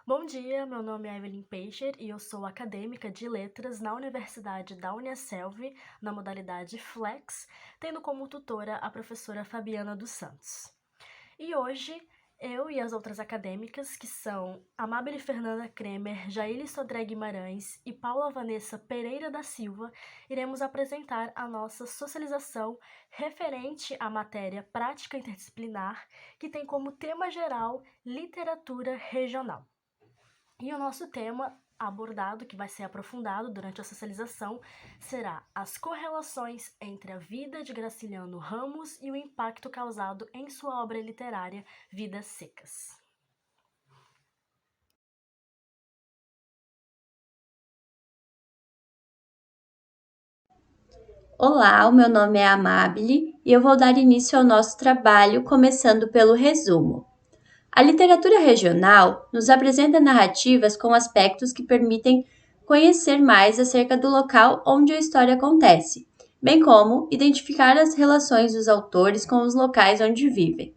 Bom dia, meu nome é Evelyn Peixer e eu sou acadêmica de letras na Universidade da Uniaselv, na modalidade Flex, tendo como tutora a professora Fabiana dos Santos. E hoje, eu e as outras acadêmicas, que são Amábile Fernanda Kremer, Jaile Sodré Guimarães e Paula Vanessa Pereira da Silva, iremos apresentar a nossa socialização referente à matéria Prática Interdisciplinar, que tem como tema geral Literatura Regional. E o nosso tema abordado, que vai ser aprofundado durante a socialização, será as correlações entre a vida de Graciliano Ramos e o impacto causado em sua obra literária Vidas Secas. Olá, o meu nome é Amábile e eu vou dar início ao nosso trabalho começando pelo resumo. A literatura regional nos apresenta narrativas com aspectos que permitem conhecer mais acerca do local onde a história acontece, bem como identificar as relações dos autores com os locais onde vivem.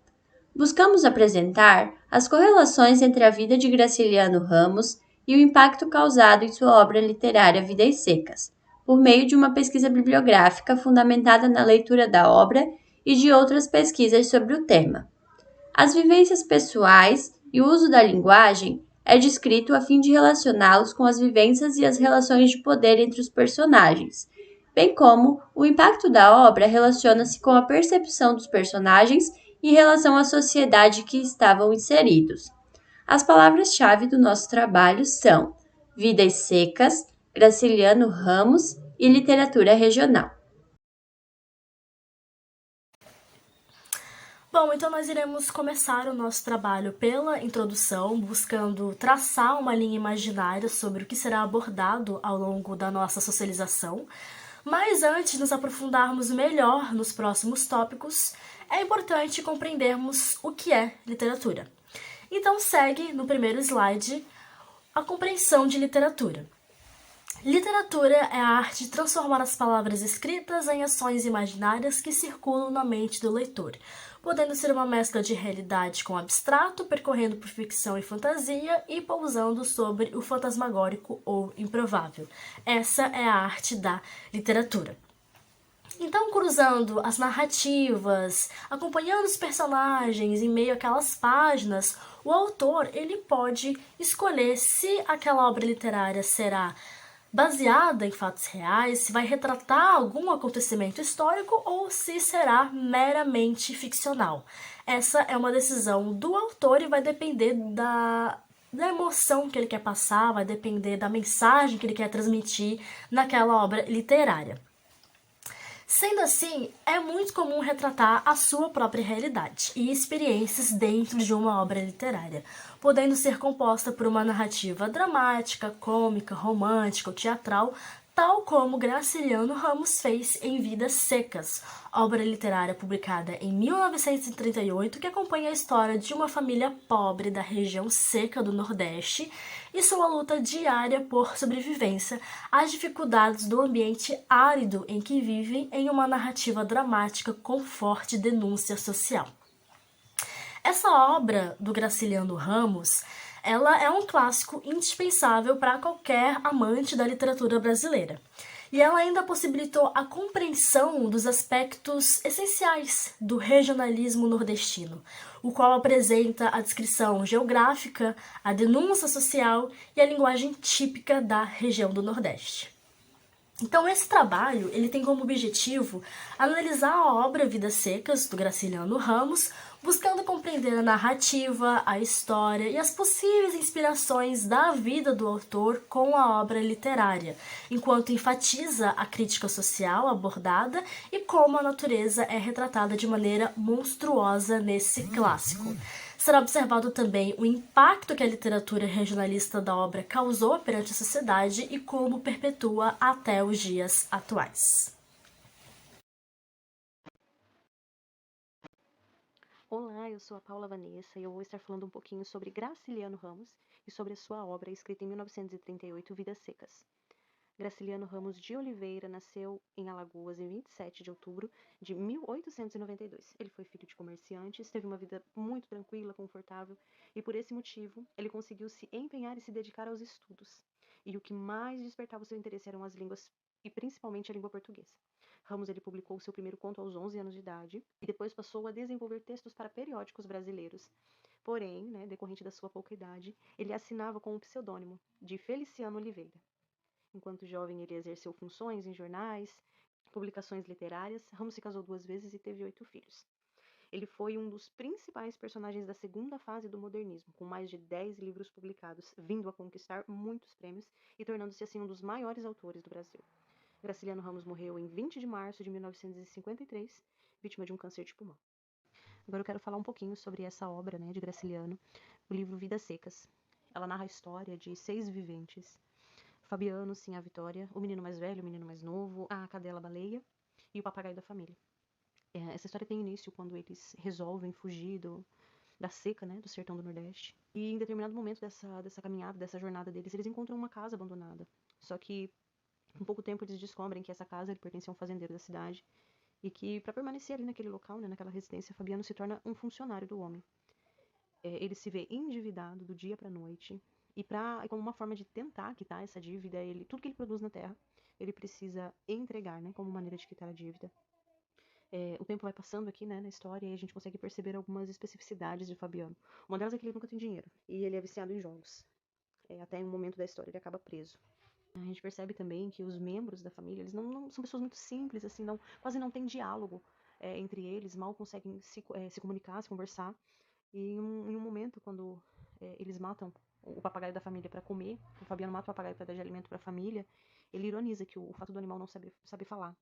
Buscamos apresentar as correlações entre a vida de Graciliano Ramos e o impacto causado em sua obra literária Vidas Secas, por meio de uma pesquisa bibliográfica fundamentada na leitura da obra e de outras pesquisas sobre o tema. As vivências pessoais e o uso da linguagem é descrito a fim de relacioná-los com as vivências e as relações de poder entre os personagens, bem como o impacto da obra relaciona-se com a percepção dos personagens em relação à sociedade que estavam inseridos. As palavras-chave do nosso trabalho são Vidas Secas, Graciliano Ramos e Literatura Regional. Bom, então nós iremos começar o nosso trabalho pela introdução, buscando traçar uma linha imaginária sobre o que será abordado ao longo da nossa socialização. Mas antes de nos aprofundarmos melhor nos próximos tópicos, é importante compreendermos o que é literatura. Então segue no primeiro slide a compreensão de literatura. Literatura é a arte de transformar as palavras escritas em ações imaginárias que circulam na mente do leitor, podendo ser uma mescla de realidade com abstrato, percorrendo por ficção e fantasia e pousando sobre o fantasmagórico ou improvável. Essa é a arte da literatura. Então, cruzando as narrativas, acompanhando os personagens em meio àquelas páginas, o autor ele pode escolher se aquela obra literária será baseada em fatos reais, se vai retratar algum acontecimento histórico ou se será meramente ficcional. Essa é uma decisão do autor e vai depender da emoção que ele quer passar, vai depender da mensagem que ele quer transmitir naquela obra literária. Sendo assim, é muito comum retratar a sua própria realidade e experiências dentro de uma obra literária, podendo ser composta por uma narrativa dramática, cômica, romântica ou teatral, tal como Graciliano Ramos fez em Vidas Secas, obra literária publicada em 1938 que acompanha a história de uma família pobre da região seca do Nordeste e sua luta diária por sobrevivência às dificuldades do ambiente árido em que vivem em uma narrativa dramática com forte denúncia social. Essa obra do Graciliano Ramos, ela é um clássico indispensável para qualquer amante da literatura brasileira. E ela ainda possibilitou a compreensão dos aspectos essenciais do regionalismo nordestino, o qual apresenta a descrição geográfica, a denúncia social e a linguagem típica da região do Nordeste. Então, esse trabalho ele tem como objetivo analisar a obra Vidas Secas, do Graciliano Ramos, buscando compreender a narrativa, a história e as possíveis inspirações da vida do autor com a obra literária, enquanto enfatiza a crítica social abordada e como a natureza é retratada de maneira monstruosa nesse clássico. Será observado também o impacto que a literatura regionalista da obra causou perante a sociedade e como perpetua até os dias atuais. Olá, eu sou a Paula Vanessa e eu vou estar falando um pouquinho sobre Graciliano Ramos e sobre a sua obra escrita em 1938, Vidas Secas. Graciliano Ramos de Oliveira nasceu em Alagoas em 27 de outubro de 1892. Ele foi filho de comerciantes, teve uma vida muito tranquila, confortável, e por esse motivo ele conseguiu se empenhar e se dedicar aos estudos. E o que mais despertava o seu interesse eram as línguas, e principalmente a língua portuguesa. Ramos ele publicou seu primeiro conto aos 11 anos de idade e depois passou a desenvolver textos para periódicos brasileiros. Porém, decorrente da sua pouca idade, ele assinava com o pseudônimo de Feliciano Oliveira. Enquanto jovem, ele exerceu funções em jornais, publicações literárias. Ramos se casou 2 vezes e teve 8 filhos. Ele foi um dos principais personagens da segunda fase do modernismo, com mais de 10 livros publicados, vindo a conquistar muitos prêmios e tornando-se assim um dos maiores autores do Brasil. Graciliano Ramos morreu em 20 de março de 1953, vítima de um câncer de pulmão. Agora eu quero falar um pouquinho sobre essa obra de Graciliano, o livro Vidas Secas. Ela narra a história de 6 viventes: Fabiano, sim, a Vitória, o menino mais velho, o menino mais novo, a cadela baleia e o papagaio da família. Essa história tem início quando eles resolvem fugir da seca, do sertão do Nordeste. E em determinado momento dessa caminhada, dessa jornada deles, eles encontram uma casa abandonada. Só que, em pouco tempo, eles descobrem que essa casa pertence a um fazendeiro da cidade e que, para permanecer ali naquele local, naquela residência, Fabiano se torna um funcionário do homem. Ele se vê endividado do dia para a noite e como uma forma de tentar quitar essa dívida, tudo que ele produz na terra, ele precisa entregar, como maneira de quitar a dívida. O tempo vai passando aqui, na história, e a gente consegue perceber algumas especificidades de Fabiano. Uma delas é que ele nunca tem dinheiro e ele é viciado em jogos. Até um momento da história ele acaba preso. A gente percebe também que os membros da família, eles não são pessoas muito simples, assim, quase não tem diálogo entre eles, mal conseguem se comunicar, se conversar. E em um momento, quando eles matam o papagaio da família para comer, o Fabiano mata o papagaio para dar de alimento para a família, ele ironiza que o fato do animal não saber falar.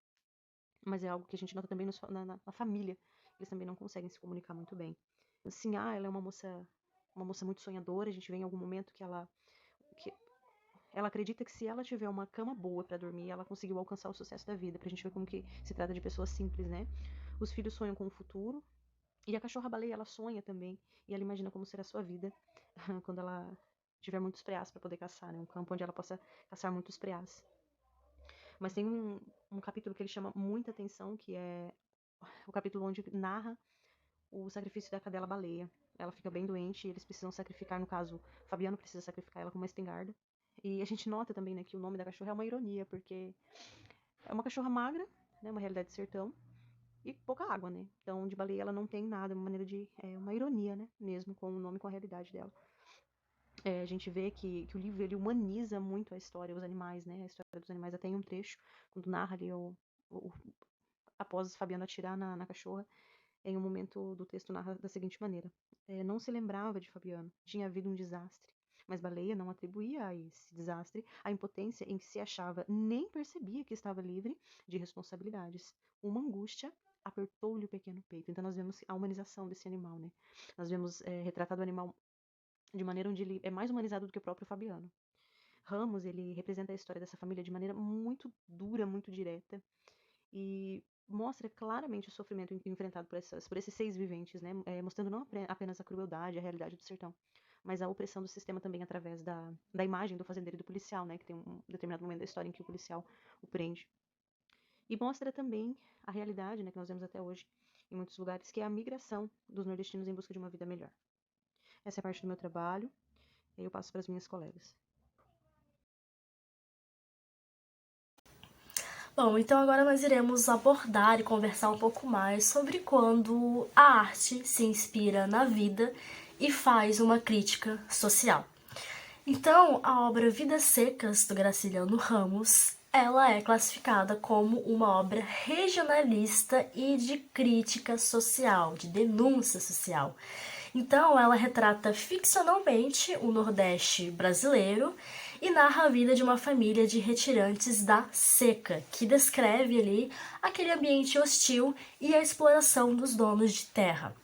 Mas é algo que a gente nota também na família. Eles também não conseguem se comunicar muito bem. Assim, ela é uma moça muito sonhadora. A gente vê em algum momento que ela acredita que se ela tiver uma cama boa para dormir, ela conseguiu alcançar o sucesso da vida. Pra gente ver como que se trata de pessoas simples, Os filhos sonham com o futuro. E a cachorra-baleia, ela sonha também. E ela imagina como será a sua vida quando ela tiver muitos preás para poder caçar, Um campo onde ela possa caçar muitos preás. Mas tem um capítulo que ele chama muita atenção, que é o capítulo onde narra o sacrifício da cadela-baleia. Ela fica bem doente e eles precisam sacrificar, no caso, Fabiano precisa sacrificar ela com uma espingarda. E a gente nota também, que o nome da cachorra é uma ironia, porque é uma cachorra magra, uma realidade de sertão, e pouca água, Então, de baleia ela não tem nada, uma maneira de... uma ironia, mesmo, com o nome, com a realidade dela. A gente vê que o livro, ele humaniza muito a história, os animais, A história dos animais. Até em um trecho, quando narra ali após Fabiano atirar na cachorra, em um momento do texto narra da seguinte maneira: não se lembrava de Fabiano, tinha havido um desastre, mas Baleia não atribuía a esse desastre a impotência em que se achava, nem percebia que estava livre de responsabilidades. Uma angústia apertou-lhe o pequeno peito. Então nós vemos a humanização desse animal, Nós vemos retratado o animal de maneira onde ele é mais humanizado do que o próprio Fabiano. Ramos, ele representa a história dessa família de maneira muito dura, muito direta, e mostra claramente o sofrimento enfrentado por esses 6 viventes, mostrando não apenas a crueldade, a realidade do sertão, mas a opressão do sistema também através da imagem do fazendeiro e do policial, que tem um determinado momento da história em que o policial o prende. E mostra também a realidade, que nós vemos até hoje em muitos lugares, que é a migração dos nordestinos em busca de uma vida melhor. Essa é a parte do meu trabalho, e eu passo para as minhas colegas. Bom, então agora nós iremos abordar e conversar um pouco mais sobre quando a arte se inspira na vida e faz uma crítica social. Então, a obra Vidas Secas, do Graciliano Ramos, ela é classificada como uma obra regionalista e de crítica social, de denúncia social. Então, ela retrata ficcionalmente o Nordeste brasileiro e narra a vida de uma família de retirantes da seca, que descreve ali aquele ambiente hostil e a exploração dos donos de terra.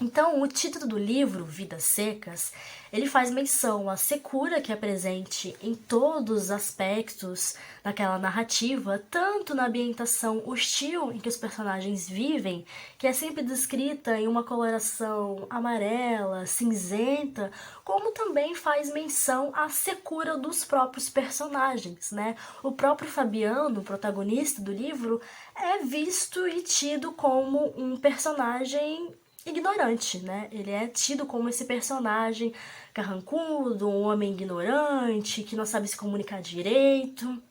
Então, o título do livro, Vidas Secas, ele faz menção à secura que é presente em todos os aspectos daquela narrativa, tanto na ambientação hostil em que os personagens vivem, que é sempre descrita em uma coloração amarela, cinzenta, como também faz menção à secura dos próprios personagens, né? O próprio Fabiano, o protagonista do livro, é visto e tido como um personagem ignorante, né? Ele é tido como esse personagem carrancudo, um homem ignorante, que não sabe se comunicar direito.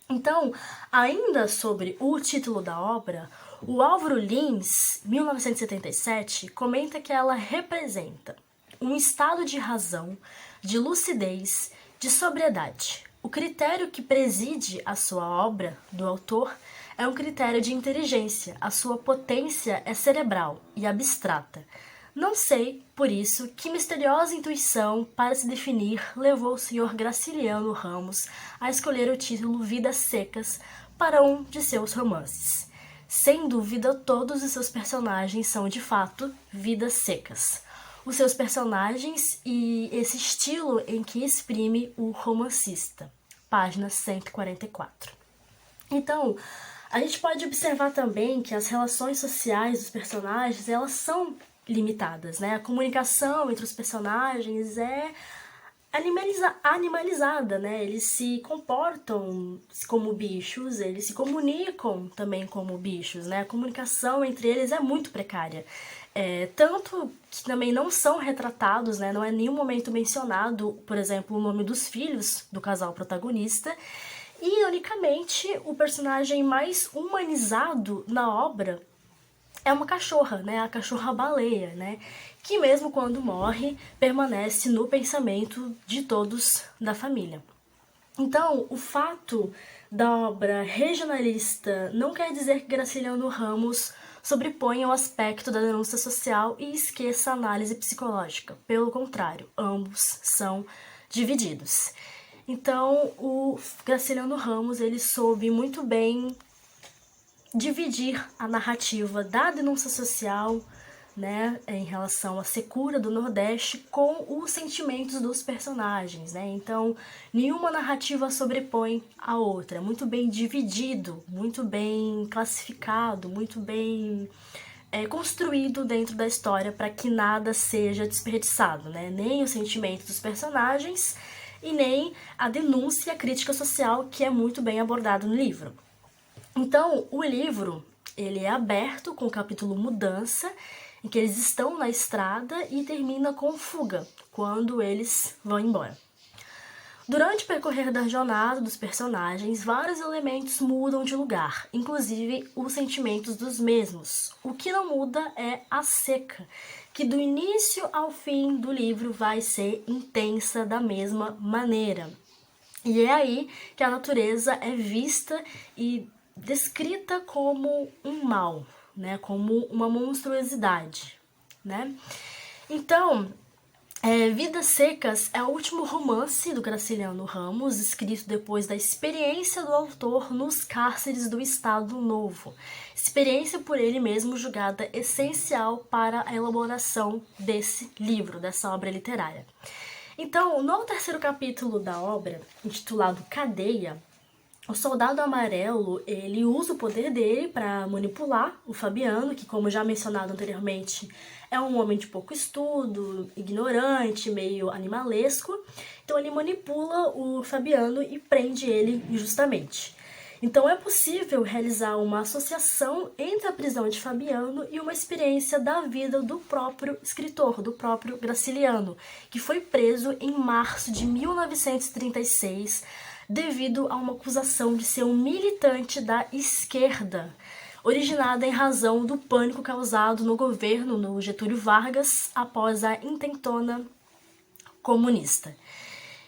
Então, ainda sobre o título da obra, o Álvaro Lins, 1977, comenta que ela representa um estado de razão, de lucidez, de sobriedade. O critério que preside a sua obra, do autor, é um critério de inteligência. A sua potência é cerebral e abstrata. Não sei, por isso, que misteriosa intuição para se definir levou o Sr. Graciliano Ramos a escolher o título Vidas Secas para um de seus romances. Sem dúvida, todos os seus personagens são, de fato, vidas secas. Os seus personagens e esse estilo em que exprime o romancista. Página 144. Então, a gente pode observar também que as relações sociais dos personagens, elas são limitadas, né? A comunicação entre os personagens é animalizada, né? Eles se comportam como bichos, eles se comunicam também como bichos, né? A comunicação entre eles é muito precária. Tanto que também não são retratados, né? Não é em nenhum momento mencionado, por exemplo, o nome dos filhos do casal protagonista. E, ironicamente, o personagem mais humanizado na obra é uma cachorra, né? A cachorra-baleia, né? Que mesmo quando morre, permanece no pensamento de todos da família. Então, o fato da obra regionalista não quer dizer que Graciliano Ramos sobreponha o aspecto da denúncia social e esqueça a análise psicológica. Pelo contrário, ambos são divididos. Então, o Graciliano Ramos, ele soube muito bem dividir a narrativa da denúncia social, né, em relação à secura do Nordeste com os sentimentos dos personagens, né? Então, nenhuma narrativa sobrepõe a outra, é muito bem dividido, muito bem classificado, muito bem construído dentro da história para que nada seja desperdiçado, né? Nem os sentimentos dos personagens e nem a denúncia e a crítica social, que é muito bem abordado no livro. Então, o livro, ele é aberto com o capítulo Mudança, em que eles estão na estrada, e termina com Fuga, quando eles vão embora. Durante o percorrer da jornada dos personagens, vários elementos mudam de lugar, inclusive os sentimentos dos mesmos. O que não muda é a seca, que do início ao fim do livro vai ser intensa da mesma maneira. E é aí que a natureza é vista e descrita como um mal, né? Como uma monstruosidade, né? Então, Vidas Secas é o último romance do Graciliano Ramos, escrito depois da experiência do autor nos cárceres do Estado Novo. Experiência por ele mesmo julgada essencial para a elaboração desse livro, dessa obra literária. Então, no terceiro capítulo da obra, intitulado Cadeia, o Soldado Amarelo, ele usa o poder dele para manipular o Fabiano, que, como já mencionado anteriormente, é um homem de pouco estudo, ignorante, meio animalesco. Então ele manipula o Fabiano e prende ele injustamente. Então é possível realizar uma associação entre a prisão de Fabiano e uma experiência da vida do próprio escritor, do próprio Graciliano, que foi preso em março de 1936, devido a uma acusação de ser um militante da esquerda, originada em razão do pânico causado no governo no Getúlio Vargas após a intentona comunista.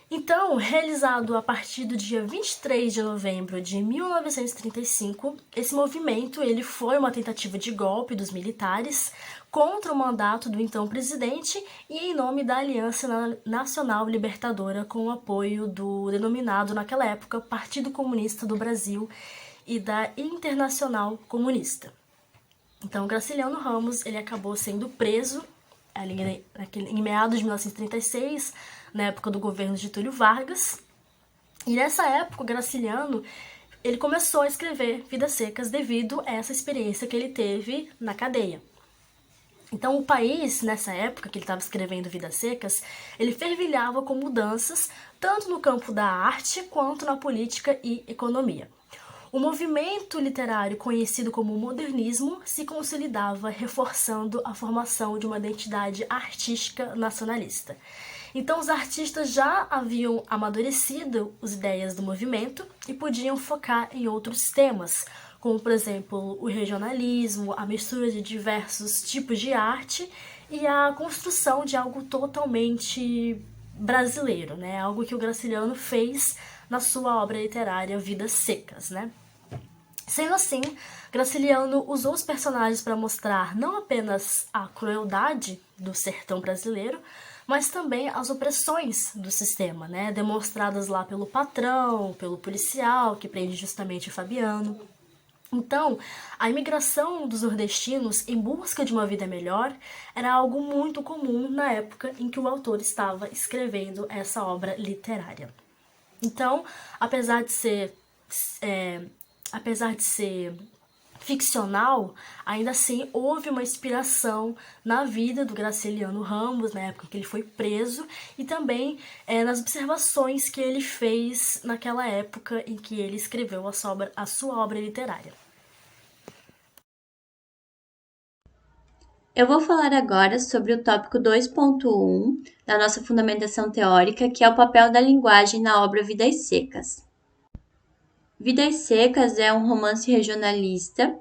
Então, realizado a partir do dia 23 de novembro de 1935, esse movimento ele foi uma tentativa de golpe dos militares contra o mandato do então presidente e em nome da Aliança Nacional Libertadora, com o apoio do denominado naquela época Partido Comunista do Brasil e da Internacional Comunista. Então, Graciliano Ramos ele acabou sendo preso em meados de 1936, na época do governo de Getúlio Vargas. E nessa época, o Graciliano ele começou a escrever Vidas Secas devido a essa experiência que ele teve na cadeia. Então, o país, nessa época que ele estava escrevendo Vidas Secas, ele fervilhava com mudanças tanto no campo da arte quanto na política e economia. O movimento literário conhecido como modernismo se consolidava, reforçando a formação de uma identidade artística nacionalista. Então, os artistas já haviam amadurecido as ideias do movimento e podiam focar em outros temas, como, por exemplo, o regionalismo, a mistura de diversos tipos de arte e a construção de algo totalmente brasileiro, né? Algo que o Graciliano fez na sua obra literária Vidas Secas, né? Sendo assim, Graciliano usou os personagens para mostrar não apenas a crueldade do sertão brasileiro, mas também as opressões do sistema, né? Demonstradas lá pelo patrão, pelo policial que prende justamente o Fabiano. Então, a imigração dos nordestinos em busca de uma vida melhor era algo muito comum na época em que o autor estava escrevendo essa obra literária. Então, apesar de ser ficcional, ainda assim houve uma inspiração na vida do Graciliano Ramos, na época que ele foi preso, e também nas observações que ele fez naquela época em que ele escreveu a sua obra literária. Eu vou falar agora sobre o tópico 2.1 da nossa fundamentação teórica, que é o papel da linguagem na obra Vidas Secas. Vidas Secas é um romance regionalista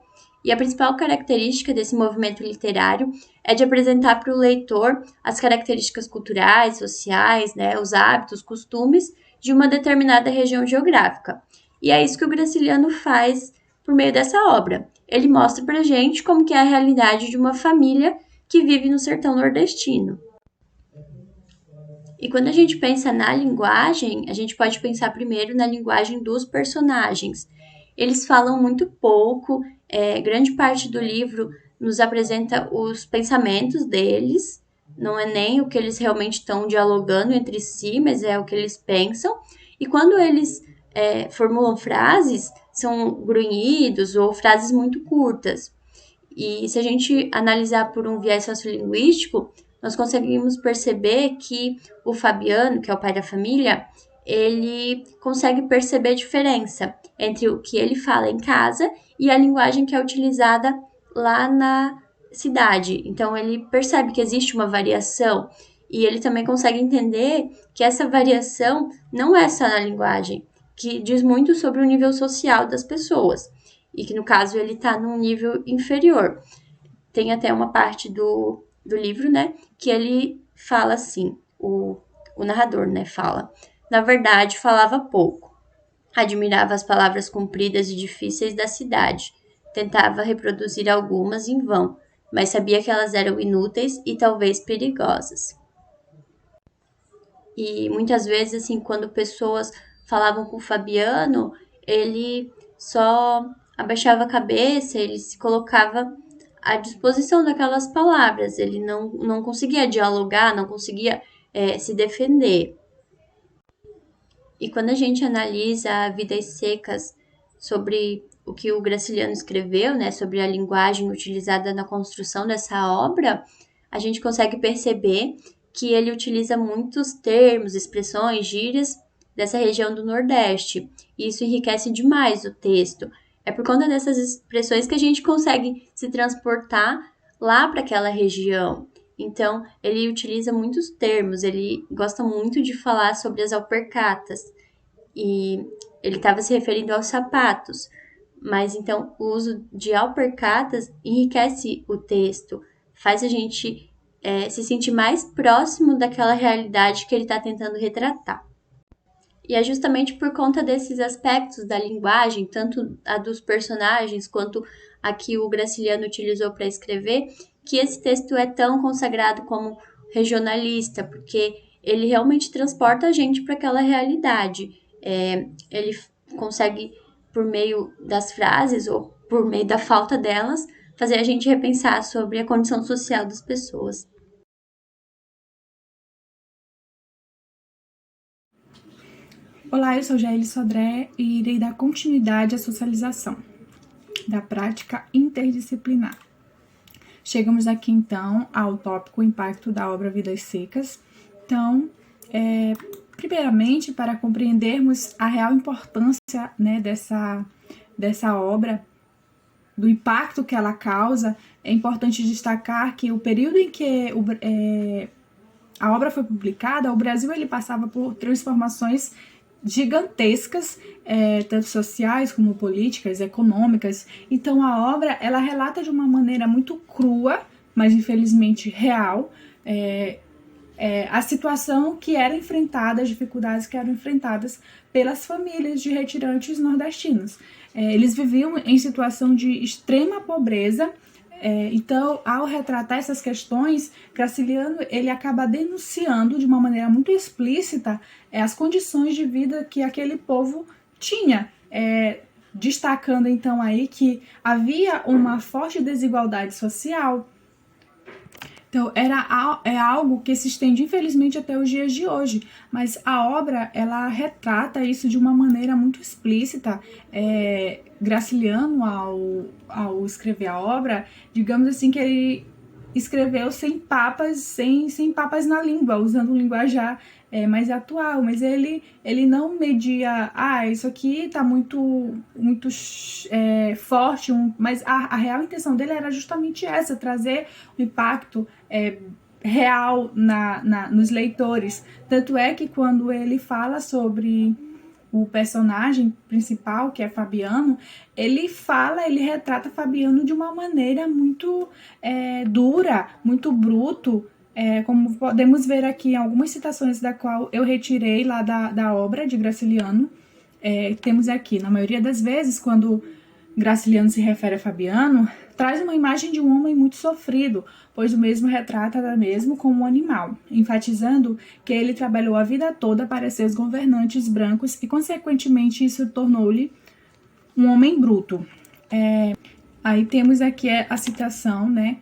e a principal característica desse movimento literário é de apresentar para o leitor as características culturais, sociais, né, os hábitos, costumes de uma determinada região geográfica. E é isso que o Graciliano faz por meio dessa obra. Ele mostra pra gente como que é a realidade de uma família que vive no sertão nordestino. E quando a gente pensa na linguagem, a gente pode pensar primeiro na linguagem dos personagens. Eles falam muito pouco, grande parte do livro nos apresenta os pensamentos deles, não é nem o que eles realmente estão dialogando entre si, mas é o que eles pensam. E quando eles formulam frases, são grunhidos ou frases muito curtas. E se a gente analisar por um viés sociolinguístico, nós conseguimos perceber que o Fabiano, que é o pai da família, ele consegue perceber a diferença entre o que ele fala em casa e a linguagem que é utilizada lá na cidade. Então, ele percebe que existe uma variação e ele também consegue entender que essa variação não é só na linguagem, que diz muito sobre o nível social das pessoas e que, no caso, ele está num nível inferior. Tem até uma parte do livro, né, que ele fala assim, o narrador, né, fala: na verdade, falava pouco. Admirava as palavras compridas e difíceis da cidade. Tentava reproduzir algumas em vão, mas sabia que elas eram inúteis e talvez perigosas. E muitas vezes, assim, quando pessoas falavam com o Fabiano, ele só abaixava a cabeça, ele se colocava à disposição daquelas palavras, ele não conseguia dialogar, não conseguia se defender. E quando a gente analisa Vidas Secas sobre o que o Graciliano escreveu, né, sobre a linguagem utilizada na construção dessa obra, a gente consegue perceber que ele utiliza muitos termos, expressões, gírias dessa região do Nordeste. E isso enriquece demais o texto. É por conta dessas expressões que a gente consegue se transportar lá para aquela região. Então, ele utiliza muitos termos, ele gosta muito de falar sobre as alpercatas. E ele estava se referindo aos sapatos. Mas, então, o uso de alpercatas enriquece o texto, faz a gente se sentir mais próximo daquela realidade que ele está tentando retratar. E é justamente por conta desses aspectos da linguagem, tanto a dos personagens quanto a que o Graciliano utilizou para escrever, que esse texto é tão consagrado como regionalista, porque ele realmente transporta a gente para aquela realidade. Ele consegue, por meio das frases ou por meio da falta delas, fazer a gente repensar sobre a condição social das pessoas. Olá, eu sou Jaeli Sodré e irei dar continuidade à socialização da prática interdisciplinar. Chegamos aqui, então, ao tópico impacto da obra Vidas Secas. Então, primeiramente, para compreendermos a real importância, né, dessa obra, do impacto que ela causa, é importante destacar que o período em que a obra foi publicada, o Brasil ele passava por transformações gigantescas, tanto sociais como políticas, econômicas. Então a obra ela relata de uma maneira muito crua, mas infelizmente real, a situação que era enfrentada, as dificuldades que eram enfrentadas pelas famílias de retirantes nordestinos. Eles viviam em situação de extrema pobreza. Então, ao retratar essas questões, Graciliano ele acaba denunciando de uma maneira muito explícita as condições de vida que aquele povo tinha, destacando então aí que havia uma forte desigualdade social. Então, é algo que se estende, infelizmente, até os dias de hoje. Mas a obra, ela retrata isso de uma maneira muito explícita. Graciliano, ao escrever a obra, digamos assim, que ele escreveu sem papas na língua, usando um linguajar mais atual, mas ele não media, isso aqui tá muito forte, mas a real intenção dele era justamente essa, trazer o impacto real nos leitores. Tanto é que quando ele fala sobre o personagem principal, que é Fabiano, ele retrata Fabiano de uma maneira muito dura, muito bruto, como podemos ver aqui em algumas citações da qual eu retirei lá da obra de Graciliano. Temos aqui, na maioria das vezes, quando Graciliano se refere a Fabiano, traz uma imagem de um homem muito sofrido, pois o mesmo retrata mesmo como um animal, enfatizando que ele trabalhou a vida toda para seus governantes brancos e, consequentemente, isso tornou-lhe um homem bruto. Aí temos aqui a citação, né?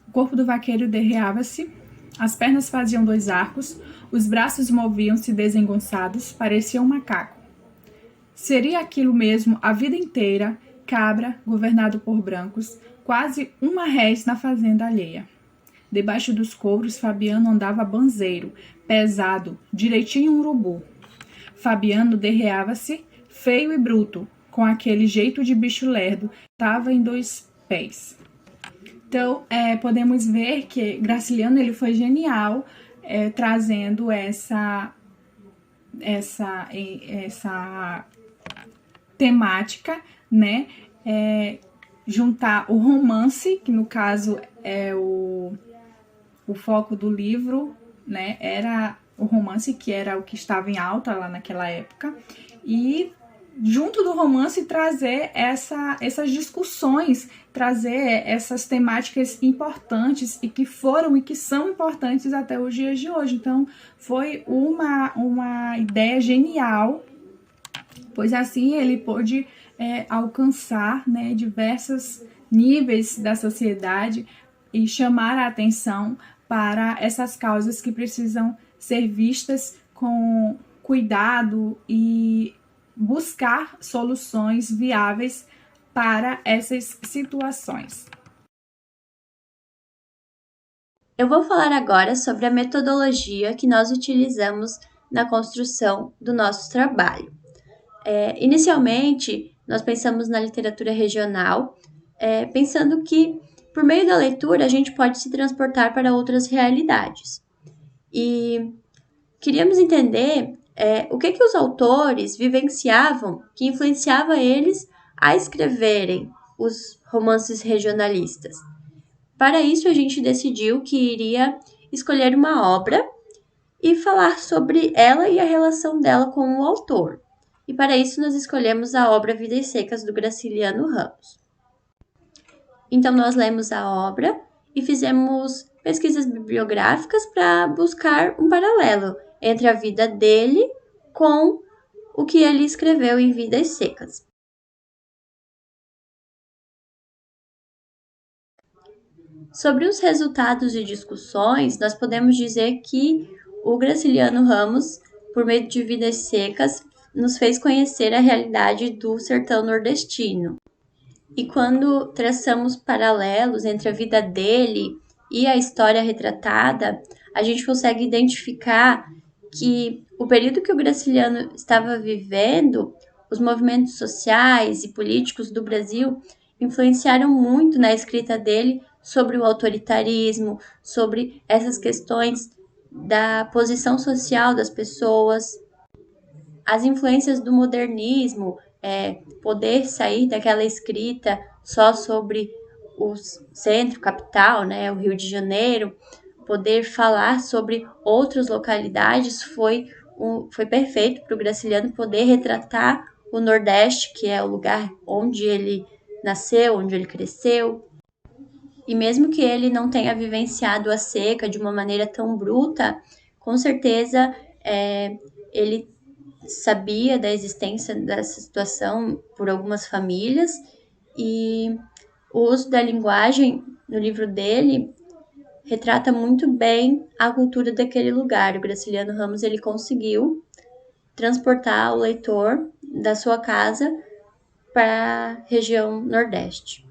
O corpo do vaqueiro derreava-se, as pernas faziam 2 arcos, os braços moviam-se desengonçados, parecia um macaco. Seria aquilo mesmo a vida inteira, cabra, governado por brancos, quase uma res na fazenda alheia. Debaixo dos couros, Fabiano andava banzeiro, pesado, direitinho um urubu. Fabiano derreava-se, feio e bruto, com aquele jeito de bicho lerdo, estava em 2 pés. Então, podemos ver que Graciliano ele foi genial, trazendo essa temática, né? Juntar o romance, que no caso é o foco do livro, né? Era o romance, que era o que estava em alta lá naquela época, e junto do romance trazer essas discussões, trazer essas temáticas importantes e que foram e que são importantes até os dias de hoje. Então, foi uma ideia genial, pois assim ele pôde alcançar, né, diversos níveis da sociedade e chamar a atenção para essas causas que precisam ser vistas com cuidado e buscar soluções viáveis para essas situações. Eu vou falar agora sobre a metodologia que nós utilizamos na construção do nosso trabalho. Inicialmente, nós pensamos na literatura regional, pensando que, por meio da leitura, a gente pode se transportar para outras realidades. E queríamos entender o que os autores vivenciavam que influenciava eles a escreverem os romances regionalistas. Para isso, a gente decidiu que iria escolher uma obra e falar sobre ela e a relação dela com o autor. E para isso, nós escolhemos a obra Vidas Secas, do Graciliano Ramos. Então, nós lemos a obra e fizemos pesquisas bibliográficas para buscar um paralelo entre a vida dele com o que ele escreveu em Vidas Secas. Sobre os resultados e discussões, nós podemos dizer que o Graciliano Ramos por meio de Vidas Secas, nos fez conhecer a realidade do sertão nordestino. E quando traçamos paralelos entre a vida dele e a história retratada, a gente consegue identificar que o período que o Graciliano estava vivendo, os movimentos sociais e políticos do Brasil influenciaram muito na escrita dele sobre o autoritarismo, sobre essas questões da posição social das pessoas, as influências do modernismo, poder sair daquela escrita só sobre o centro, capital, né, o Rio de Janeiro, poder falar sobre outras localidades, foi perfeito para o Graciliano poder retratar o Nordeste, que é o lugar onde ele nasceu, onde ele cresceu. E mesmo que ele não tenha vivenciado a seca de uma maneira tão bruta, com certeza ele sabia da existência dessa situação por algumas famílias, e o uso da linguagem no livro dele retrata muito bem a cultura daquele lugar. O Graciliano Ramos ele conseguiu transportar o leitor da sua casa para a região Nordeste.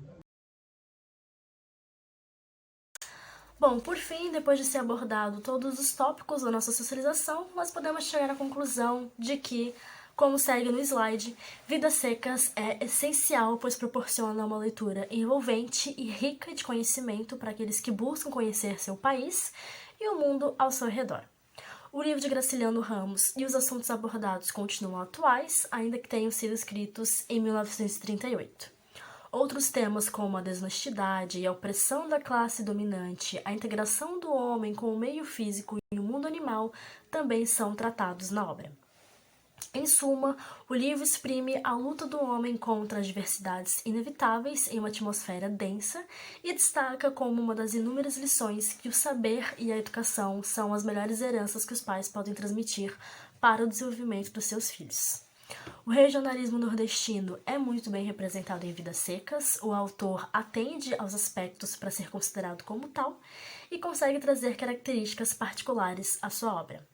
Bom, por fim, depois de ser abordado todos os tópicos da nossa socialização, nós podemos chegar à conclusão de que, como segue no slide, Vidas Secas é essencial, pois proporciona uma leitura envolvente e rica de conhecimento para aqueles que buscam conhecer seu país e o mundo ao seu redor. O livro de Graciliano Ramos e os assuntos abordados continuam atuais, ainda que tenham sido escritos em 1938. Outros temas como a desonestidade e a opressão da classe dominante, a integração do homem com o meio físico e o mundo animal também são tratados na obra. Em suma, o livro exprime a luta do homem contra as diversidades inevitáveis em uma atmosfera densa e destaca como uma das inúmeras lições que o saber e a educação são as melhores heranças que os pais podem transmitir para o desenvolvimento dos seus filhos. O regionalismo nordestino é muito bem representado em Vidas Secas. O autor atende aos aspectos para ser considerado como tal e consegue trazer características particulares à sua obra.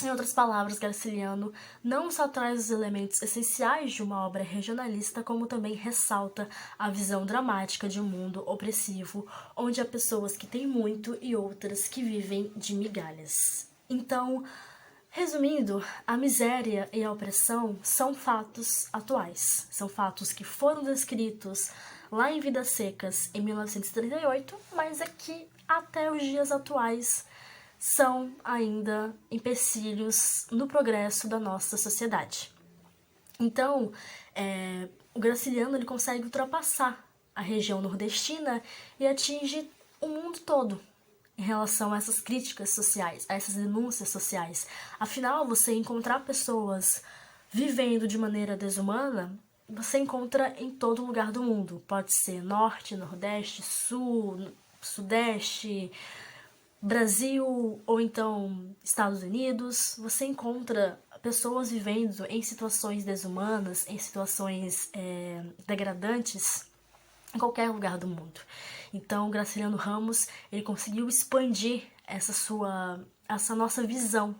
Em outras palavras, Graciliano não só traz os elementos essenciais de uma obra regionalista, como também ressalta a visão dramática de um mundo opressivo, onde há pessoas que têm muito e outras que vivem de migalhas. Então, resumindo, a miséria e a opressão são fatos atuais, são fatos que foram descritos lá em Vidas Secas em 1938, mas que até os dias atuais são ainda empecilhos no progresso da nossa sociedade. Então, o Graciliano ele consegue ultrapassar a região nordestina e atinge o mundo todo em relação a essas críticas sociais, a essas denúncias sociais. Afinal, você encontrar pessoas vivendo de maneira desumana, você encontra em todo lugar do mundo. Pode ser norte, nordeste, sul, sudeste, Brasil ou então Estados Unidos. Você encontra pessoas vivendo em situações desumanas, em situações degradantes, em qualquer lugar do mundo. Então, Graciliano Ramos, ele conseguiu expandir essa nossa visão.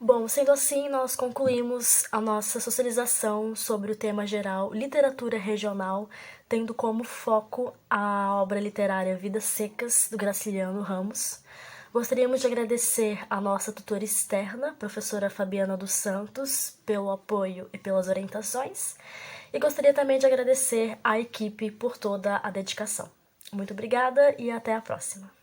Bom, sendo assim, nós concluímos a nossa socialização sobre o tema geral Literatura Regional, tendo como foco a obra literária Vidas Secas, do Graciliano Ramos. Gostaríamos de agradecer a nossa tutora externa, professora Fabiana dos Santos, pelo apoio e pelas orientações. E gostaria também de agradecer à equipe por toda a dedicação. Muito obrigada e até a próxima.